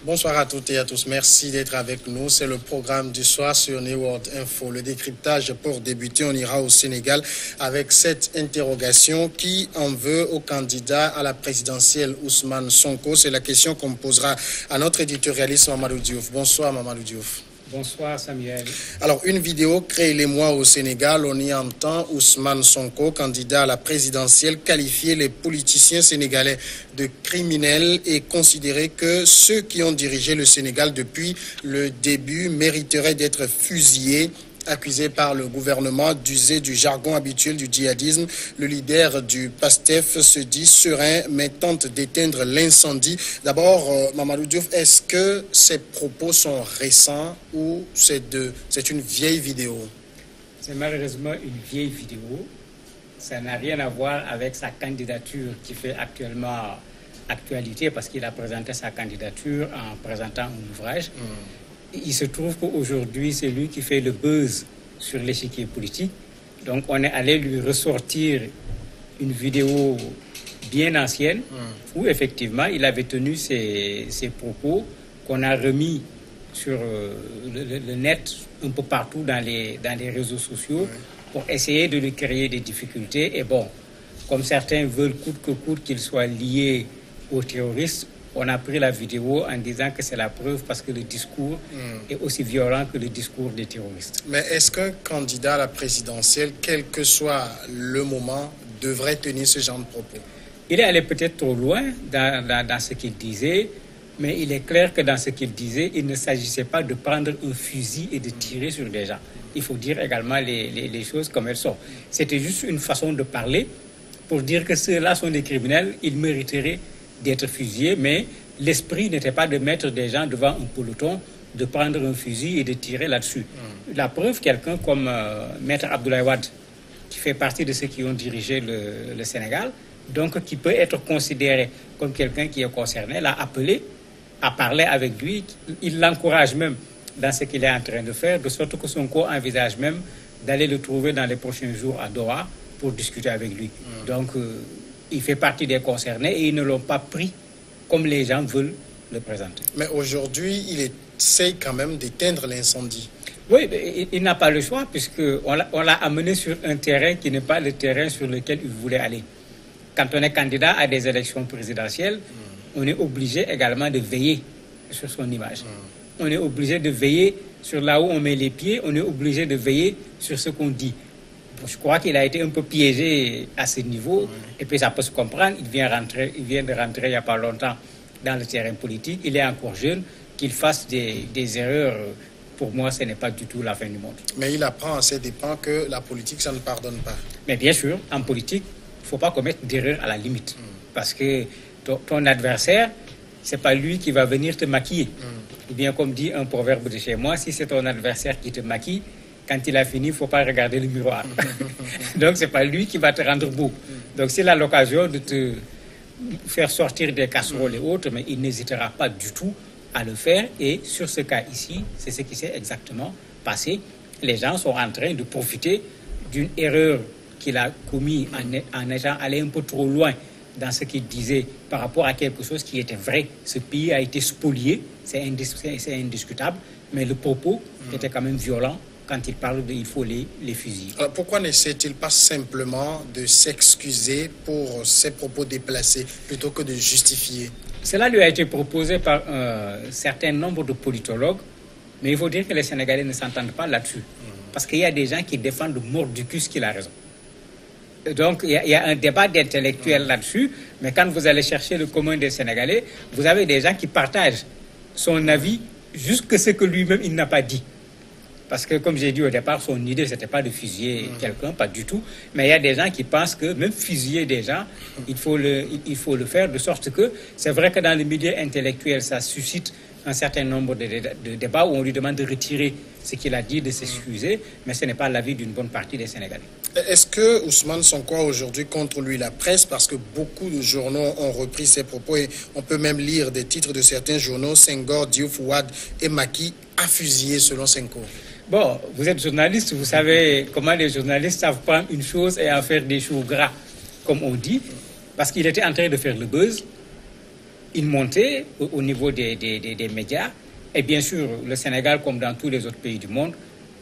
Bonsoir à toutes et à tous. Merci d'être avec nous. C'est le programme du soir sur New World Info. Le décryptage pour débuter, on ira au Sénégal avec cette interrogation. Qui en veut au candidat à la présidentielle Ousmane Sonko? C'est la question qu'on posera à notre éditorialiste Mamadou Diouf. Bonsoir Mamadou Diouf. Bonsoir Samuel. Alors, une vidéo crée les mois au Sénégal. On y entend Ousmane Sonko, candidat à la présidentielle, qualifier les politiciens sénégalais de criminels et considérer que ceux qui ont dirigé le Sénégal depuis le début mériteraient d'être fusillés. Accusé par le gouvernement d'user du jargon habituel du djihadisme, le leader du PASTEF se dit serein mais tente d'éteindre l'incendie. D'abord, Mamadou Diouf, est-ce que ces propos sont récents ou c'est une vieille vidéo? C'est malheureusement une vieille vidéo. Ça n'a rien à voir avec sa candidature qui fait actuellement actualité parce qu'il a présenté sa candidature en présentant un ouvrage. Il se trouve qu'aujourd'hui, c'est lui qui fait le buzz sur l'échiquier politique. Donc, on est allé lui ressortir une vidéo bien ancienne où, effectivement, il avait tenu ses propos qu'on a remis sur le net, un peu partout dans les réseaux sociaux, pour essayer de lui créer des difficultés. Et bon, comme certains veulent coûte que coûte qu'il soit lié aux terroristes, on a pris la vidéo en disant que c'est la preuve parce que le discours est aussi violent que le discours des terroristes. Mais est-ce qu'un candidat à la présidentielle, quel que soit le moment, devrait tenir ce genre de propos? Il est allé peut-être trop loin dans ce qu'il disait, mais il est clair que dans ce qu'il disait, il ne s'agissait pas de prendre un fusil et de tirer sur des gens. Il faut dire également les choses comme elles sont. C'était juste une façon de parler pour dire que ceux-là sont des criminels, ils mériteraient d'être fusillés, mais l'esprit n'était pas de mettre des gens devant un peloton, de prendre un fusil et de tirer là-dessus. La preuve, quelqu'un comme Maître Abdoulaye Wade, qui fait partie de ceux qui ont dirigé le Sénégal, donc qui peut être considéré comme quelqu'un qui est concerné, l'a appelé à parler avec lui. Il l'encourage même dans ce qu'il est en train de faire, de sorte que Sonko envisage même d'aller le trouver dans les prochains jours à Doha pour discuter avec lui. Donc, il fait partie des concernés et ils ne l'ont pas pris comme les gens veulent le présenter. Mais aujourd'hui, il essaie quand même d'éteindre l'incendie. Oui, il n'a pas le choix puisqu'on l'a amené sur un terrain qui n'est pas le terrain sur lequel il voulait aller. Quand on est candidat à des élections présidentielles, on est obligé également de veiller sur son image. On est obligé de veiller sur là où on met les pieds, on est obligé de veiller sur ce qu'on dit. Je crois qu'il a été un peu piégé à ce niveau, et puis ça peut se comprendre. Il vient de rentrer il n'y a pas longtemps dans le terrain politique. Il est encore jeune, qu'il fasse des erreurs. Pour moi, ce n'est pas du tout la fin du monde. Mais il apprend à ses dépens que la politique, ça ne pardonne pas. Mais bien sûr, en politique, il ne faut pas commettre d'erreurs à la limite. Parce que ton adversaire, ce n'est pas lui qui va venir te maquiller. Ou bien, comme dit un proverbe de chez moi, si c'est ton adversaire qui te maquille, quand il a fini, il ne faut pas regarder le miroir. Donc, ce n'est pas lui qui va te rendre beau. Donc, s'il a l'occasion de te faire sortir des casseroles et autres, mais il n'hésitera pas du tout à le faire. Et sur ce cas ici, c'est ce qui s'est exactement passé. Les gens sont en train de profiter d'une erreur qu'il a commise en étant allé un peu trop loin dans ce qu'il disait par rapport à quelque chose qui était vrai. Ce pays a été spolié, c'est indiscutable, mais le propos était quand même violent. Quand il parle il faut les fusiller. Alors pourquoi n'essaie-t-il pas simplement de s'excuser pour ses propos déplacés plutôt que de justifier? Cela lui a été proposé par un certain nombre de politologues, mais il faut dire que les Sénégalais ne s'entendent pas là-dessus. Parce qu'il y a des gens qui défendent mordicus qu'il a raison. Donc il y a un débat d'intellectuels là-dessus, mais quand vous allez chercher le commun des Sénégalais, vous avez des gens qui partagent son avis jusque ce que lui-même il n'a pas dit. Parce que, comme j'ai dit au départ, son idée, ce n'était pas de fusiller quelqu'un, pas du tout. Mais il y a des gens qui pensent que même fusiller des gens, il faut le faire de sorte que, c'est vrai que dans le milieu intellectuel, ça suscite un certain nombre de débats où on lui demande de retirer ce qu'il a dit, de s'excuser, mais ce n'est pas l'avis d'une bonne partie des Sénégalais. Est-ce que Ousmane Sonko a aujourd'hui contre lui la presse, parce que beaucoup de journaux ont repris ses propos et on peut même lire des titres de certains journaux, Senghor, Diouf, Wade et Macky a fusillé selon Sonko. Bon, vous êtes journaliste, vous savez comment les journalistes savent prendre une chose et en faire des choux gras, comme on dit, parce qu'il était en train de faire le buzz. une montée au niveau des médias. Et bien sûr, le Sénégal, comme dans tous les autres pays du monde,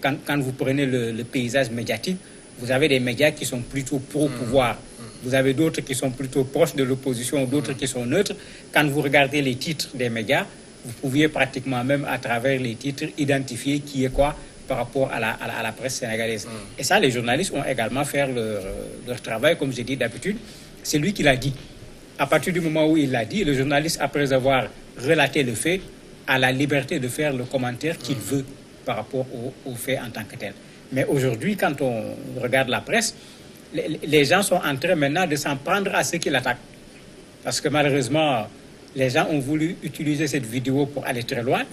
quand vous prenez le paysage médiatique, vous avez des médias qui sont plutôt pro-pouvoir. Vous avez d'autres qui sont plutôt proches de l'opposition, d'autres qui sont neutres. Quand vous regardez les titres des médias, vous pouviez pratiquement même à travers les titres identifier qui est quoi par rapport à la presse sénégalaise. Et ça, les journalistes ont également fait leur travail, comme j'ai dit d'habitude. C'est lui qui l'a dit. À partir du moment où il l'a dit, le journaliste, après avoir relaté le fait, a la liberté de faire le commentaire qu'il veut par rapport au fait en tant que tel. Mais aujourd'hui, quand on regarde la presse, les gens sont en train maintenant de s'en prendre à ceux qui l'attaquent. Parce que malheureusement, les gens ont voulu utiliser cette vidéo pour aller très loin.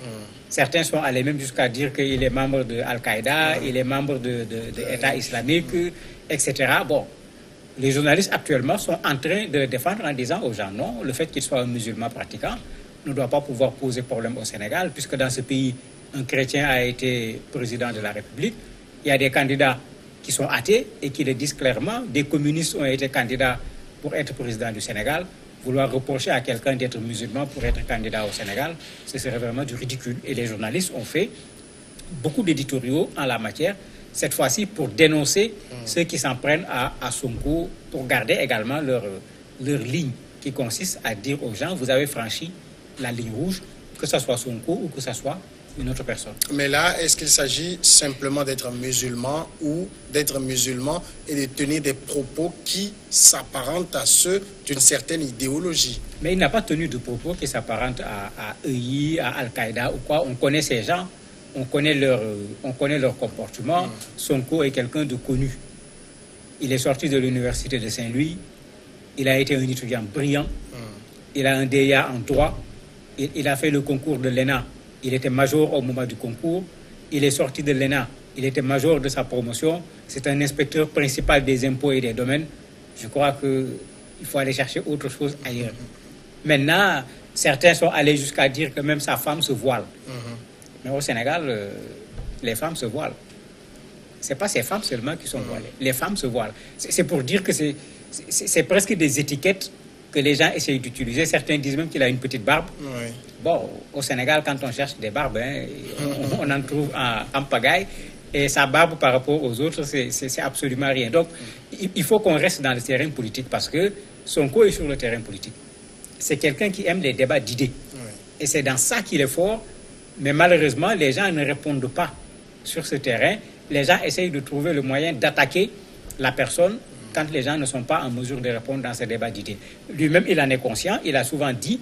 Certains sont allés même jusqu'à dire qu'il est membre de Al-Qaïda, il est membre de l'État islamique, etc. Bon, les journalistes actuellement sont en train de le défendre en disant aux gens non, le fait qu'il soit un musulman pratiquant ne doit pas pouvoir poser problème au Sénégal, puisque dans ce pays, un chrétien a été président de la République. Il y a des candidats qui sont athées et qui le disent clairement. Des communistes ont été candidats pour être président du Sénégal. Vouloir reprocher à quelqu'un d'être musulman pour être candidat au Sénégal, ce serait vraiment du ridicule. Et les journalistes ont fait beaucoup d'éditoriaux en la matière, cette fois-ci pour dénoncer ceux qui s'en prennent à Sonko, pour garder également leur ligne qui consiste à dire aux gens, vous avez franchi la ligne rouge, que ce soit Sonko ou que ce soit une autre personne. Mais là, est-ce qu'il s'agit simplement d'être musulman ou d'être musulman et de tenir des propos qui s'apparentent à ceux d'une certaine idéologie? Mais il n'a pas tenu de propos qui s'apparentent à EI, à Al-Qaïda ou quoi. On connaît ces gens, on connaît leur comportement. Sonko est quelqu'un de connu. Il est sorti de l'université de Saint-Louis. Il a été un étudiant brillant. Il a un DEA en droit. Il a fait le concours de l'ENA. Il était major au moment du concours. Il est sorti de l'ENA. Il était major de sa promotion. C'est un inspecteur principal des impôts et des domaines. Je crois qu'il faut aller chercher autre chose ailleurs. Maintenant, certains sont allés jusqu'à dire que même sa femme se voile. Mais au Sénégal, les femmes se voilent. Ce n'est pas ces femmes seulement qui sont voilées. Les femmes se voilent. C'est pour dire que c'est presque des étiquettes que les gens essayent d'utiliser. Certains disent même qu'il a une petite barbe. Oui. Bon, au Sénégal, quand on cherche des barbes, on en trouve en pagaille. Et sa barbe par rapport aux autres, c'est absolument rien. Donc, il faut qu'on reste dans le terrain politique parce que Sonko est sur le terrain politique. C'est quelqu'un qui aime les débats d'idées. Oui. Et c'est dans ça qu'il est fort. Mais malheureusement, les gens ne répondent pas sur ce terrain. Les gens essayent de trouver le moyen d'attaquer la personne quand les gens ne sont pas en mesure de répondre dans ces débats d'idées. Lui-même, il en est conscient. Il a souvent dit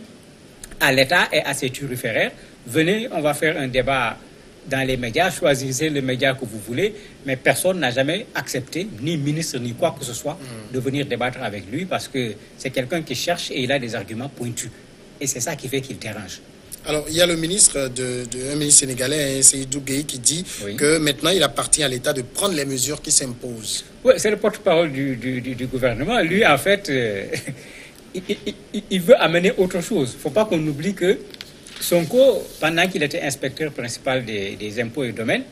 à l'État et à ses turiféraires, venez, on va faire un débat dans les médias, choisissez le média que vous voulez, mais personne n'a jamais accepté, ni ministre, ni quoi que ce soit, de venir débattre avec lui parce que c'est quelqu'un qui cherche et il a des arguments pointus. Et c'est ça qui fait qu'il dérange. Alors, il y a le ministre, un ministre sénégalais, Seydou Gueye, qui dit que maintenant, il appartient à l'État de prendre les mesures qui s'imposent. Oui, c'est le porte-parole du gouvernement. Lui, en fait, il veut amener autre chose. Il ne faut pas qu'on oublie que Sonko, pendant qu'il était inspecteur principal des impôts et domaines,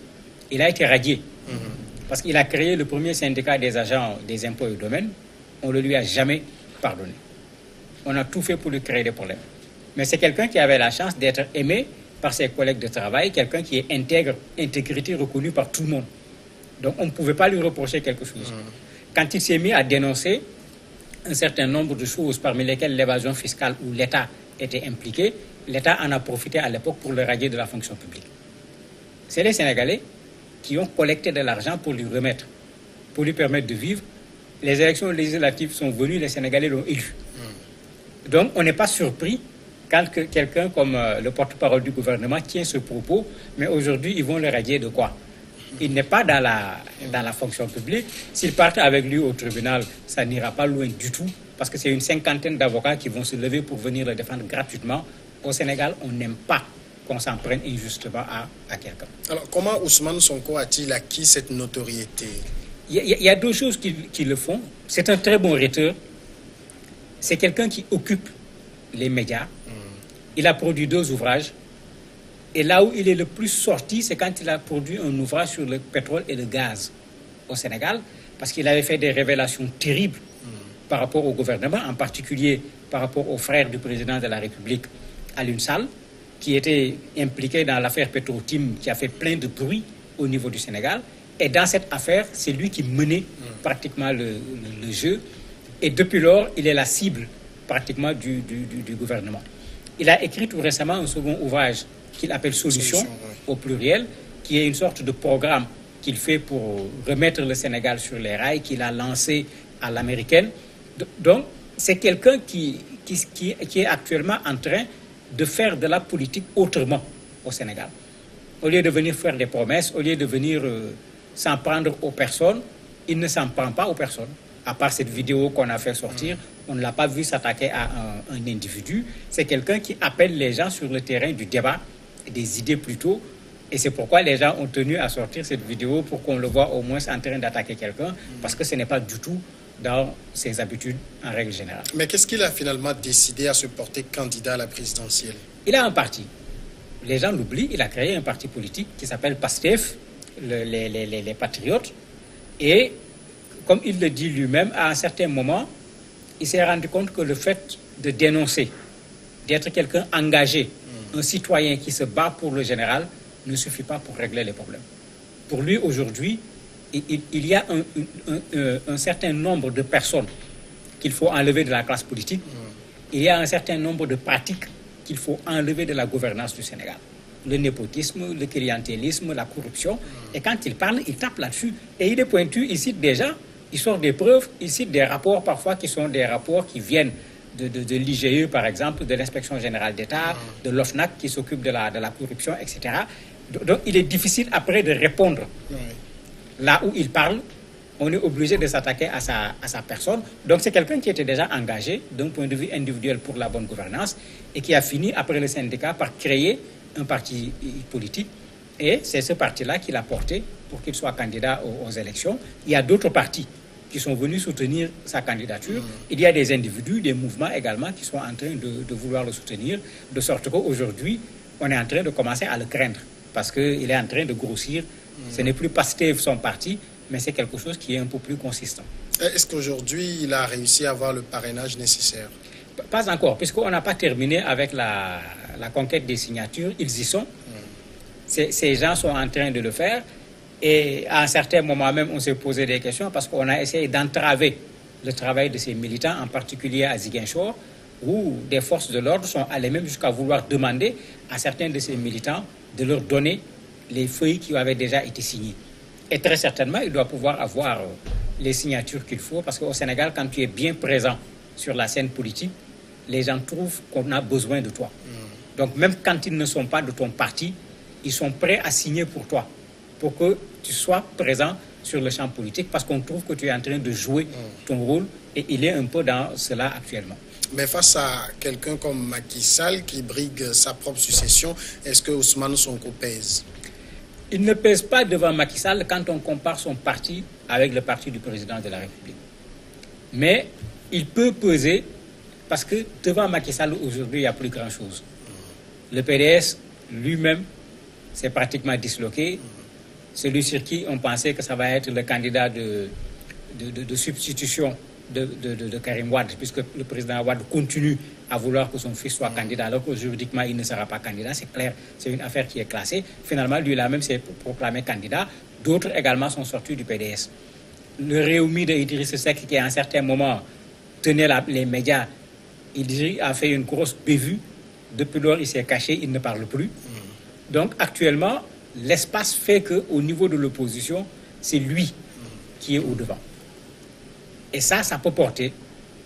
il a été radié. Parce qu'il a créé le premier syndicat des agents des impôts et domaines. On ne lui a jamais pardonné. On a tout fait pour lui créer des problèmes. Mais c'est quelqu'un qui avait la chance d'être aimé par ses collègues de travail, quelqu'un qui est intègre, intégrité reconnue par tout le monde. Donc on ne pouvait pas lui reprocher quelque chose. Quand il s'est mis à dénoncer un certain nombre de choses, parmi lesquelles l'évasion fiscale où l'État était impliqué, l'État en a profité à l'époque pour le radier de la fonction publique. C'est les Sénégalais qui ont collecté de l'argent pour lui remettre, pour lui permettre de vivre. Les élections législatives sont venues, les Sénégalais l'ont élu. Donc on n'est pas surpris quand quelqu'un comme le porte-parole du gouvernement tient ce propos, mais aujourd'hui, ils vont le radier de quoi? Il n'est pas dans la fonction publique. S'ils partent avec lui au tribunal, ça n'ira pas loin du tout, parce que c'est une cinquantaine d'avocats qui vont se lever pour venir le défendre gratuitement. Au Sénégal, on n'aime pas qu'on s'en prenne injustement à quelqu'un. Alors, comment Ousmane Sonko a-t-il acquis cette notoriété? Il y a deux choses qui le font. C'est un très bon rhéteur. C'est quelqu'un qui occupe les médias. Il a produit 2 ouvrages. Et là où il est le plus sorti, c'est quand il a produit un ouvrage sur le pétrole et le gaz au Sénégal, parce qu'il avait fait des révélations terribles par rapport au gouvernement, en particulier par rapport au frère du président de la République, Alioune Sall, qui était impliqué dans l'affaire Petro-Tim, qui a fait plein de bruit au niveau du Sénégal. Et dans cette affaire, c'est lui qui menait pratiquement le jeu. Et depuis lors, il est la cible pratiquement du gouvernement. Il a écrit tout récemment un second ouvrage qu'il appelle Solution, au pluriel, qui est une sorte de programme qu'il fait pour remettre le Sénégal sur les rails, qu'il a lancé à l'américaine. Donc, c'est quelqu'un qui est actuellement en train de faire de la politique autrement au Sénégal. Au lieu de venir faire des promesses, au lieu de venir s'en prendre aux personnes, il ne s'en prend pas aux personnes. À part cette vidéo qu'on a fait sortir, on ne l'a pas vu s'attaquer à un individu. C'est quelqu'un qui appelle les gens sur le terrain du débat, des idées plutôt. Et c'est pourquoi les gens ont tenu à sortir cette vidéo pour qu'on le voit au moins en train d'attaquer quelqu'un, parce que ce n'est pas du tout dans ses habitudes en règle générale. Mais qu'est-ce qu'il a finalement décidé à se porter candidat à la présidentielle? Il a un parti. Les gens l'oublient, il a créé un parti politique qui s'appelle PASTEF, les Patriotes. Et comme il le dit lui-même, à un certain moment, il s'est rendu compte que le fait de dénoncer, d'être quelqu'un engagé, un citoyen qui se bat pour le général, ne suffit pas pour régler les problèmes. Pour lui, aujourd'hui, il y a un certain nombre de personnes qu'il faut enlever de la classe politique. Il y a un certain nombre de pratiques qu'il faut enlever de la gouvernance du Sénégal. Le népotisme, le clientélisme, la corruption. Et quand il parle, il tape là-dessus. Et il est pointu, il cite des gens, il sort des preuves, il cite des rapports parfois qui sont des rapports qui viennent de l'IGE, par exemple, de l'Inspection Générale d'État, de l'OFNAC qui s'occupe de la corruption, etc. Donc il est difficile après de répondre. Là où il parle, on est obligé de s'attaquer à sa personne. Donc c'est quelqu'un qui était déjà engagé d'un point de vue individuel pour la bonne gouvernance et qui a fini, après le syndicat, par créer un parti politique. Et c'est ce parti-là qu'il a porté pour qu'il soit candidat aux élections. Il y a d'autres partis qui sont venus soutenir sa candidature. Il y a des individus, des mouvements également qui sont en train de vouloir le soutenir, de sorte qu'aujourd'hui, on est en train de commencer à le craindre parce qu'il est en train de grossir. Ce n'est plus Pastef son parti, mais c'est quelque chose qui est un peu plus consistant. Est-ce qu'aujourd'hui, il a réussi à avoir le parrainage nécessaire? Pas encore, puisqu'on n'a pas terminé avec la conquête des signatures. Ils y sont. Ces gens sont en train de le faire. Et à un certain moment même, on s'est posé des questions parce qu'on a essayé d'entraver le travail de ces militants, en particulier à Ziguinchor, où des forces de l'ordre sont allées même jusqu'à vouloir demander à certains de ces militants de leur donner les feuilles qui avaient déjà été signées. Et très certainement, il doit pouvoir avoir les signatures qu'il faut, parce qu'au Sénégal, quand tu es bien présent sur la scène politique, les gens trouvent qu'on a besoin de toi. Donc même quand ils ne sont pas de ton parti, ils sont prêts à signer pour toi, pour que tu sois présent sur le champ politique, parce qu'on trouve que tu es en train de jouer ton rôle, et il est un peu dans cela actuellement. Mais face à quelqu'un comme Macky Sall qui brigue sa propre succession, est-ce que Ousmane Sonko pèse? Il ne pèse pas devant Macky Sall quand on compare son parti avec le parti du président de la République. Mais il peut peser parce que devant Macky Sall, aujourd'hui, il n'y a plus grand-chose. Le PDS, lui-même, s'est pratiquement disloqué. Celui sur qui on pensait que ça va être le candidat de substitution de Karim Wade, puisque le président Wade continue à vouloir que son fils soit candidat, alors que juridiquement, il ne sera pas candidat. C'est clair, c'est une affaire qui est classée. Finalement, lui-là même s'est proclamé candidat. D'autres également sont sortis du PDS. Le Réumi de Idriss Seck, qui à un certain moment tenait les médias, il a fait une grosse bévue. Depuis lors, il s'est caché, il ne parle plus. Donc, actuellement, l'espace fait qu'au niveau de l'opposition, c'est lui qui est au-devant. Et ça peut porter.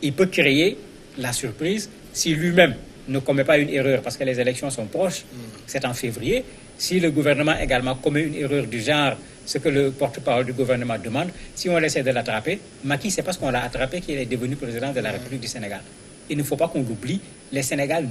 Il peut créer la surprise si lui-même ne commet pas une erreur, parce que les élections sont proches, c'est en février. Si le gouvernement également commet une erreur du genre, ce que le porte-parole du gouvernement demande, si on essaie de l'attraper, Macky, c'est parce qu'on l'a attrapé qu'il est devenu président de la République du Sénégal. Il ne faut pas qu'on l'oublie. Les Sénégalais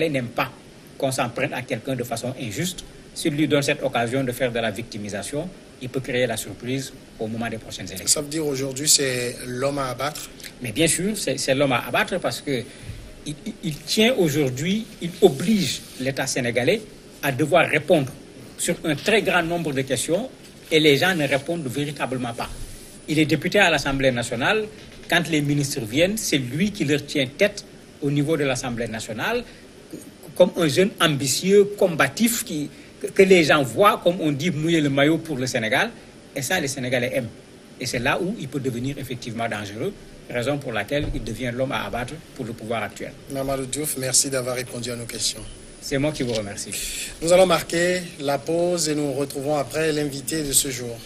n'aiment pas qu'on s'en prenne à quelqu'un de façon injuste. S'il lui donne cette occasion de faire de la victimisation, il peut créer la surprise au moment des prochaines élections. Ça veut dire aujourd'hui c'est l'homme à abattre? Mais bien sûr, c'est l'homme à abattre parce qu'il tient aujourd'hui, il oblige l'État sénégalais à devoir répondre sur un très grand nombre de questions et les gens ne répondent véritablement pas. Il est député à l'Assemblée nationale, quand les ministres viennent, c'est lui qui leur tient tête au niveau de l'Assemblée nationale, comme un jeune ambitieux, combatif, que les gens voient, comme on dit, mouiller le maillot pour le Sénégal. Et ça, les Sénégalais aiment. Et c'est là où il peut devenir effectivement dangereux, raison pour laquelle il devient l'homme à abattre pour le pouvoir actuel. Mamadou Diouf, merci d'avoir répondu à nos questions. C'est moi qui vous remercie. Nous allons marquer la pause et nous retrouvons après l'invité de ce jour.